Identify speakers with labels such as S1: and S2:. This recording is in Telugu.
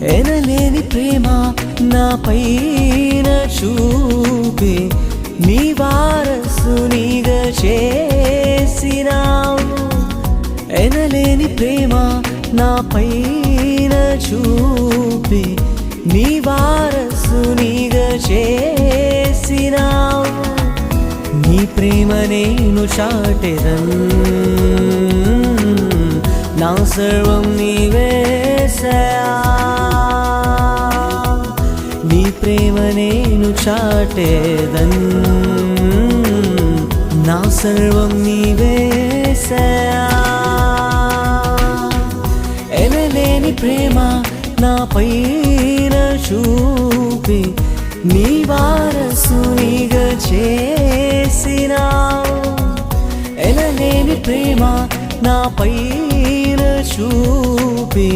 S1: ఎనలేని ప్రేమ నా పైన చూపి నీ వారసునిగా చేసినావు. ఎనలేని ప్రేమ నా పైన చూపి నీ వారసునిగా చేసినావు. నీ ప్రేమ నేను చాటెదను, నా సర్వం నీవేసయా. నీ ప్రేమ నేను చాటెదను, నా సర్వం నీవేసయా. ఎనలేని ప్రేమ నా పైన చూపి నీ వారసునిగా చేసినావు. ఎనలేని ప్రేమ నా పైన చూపి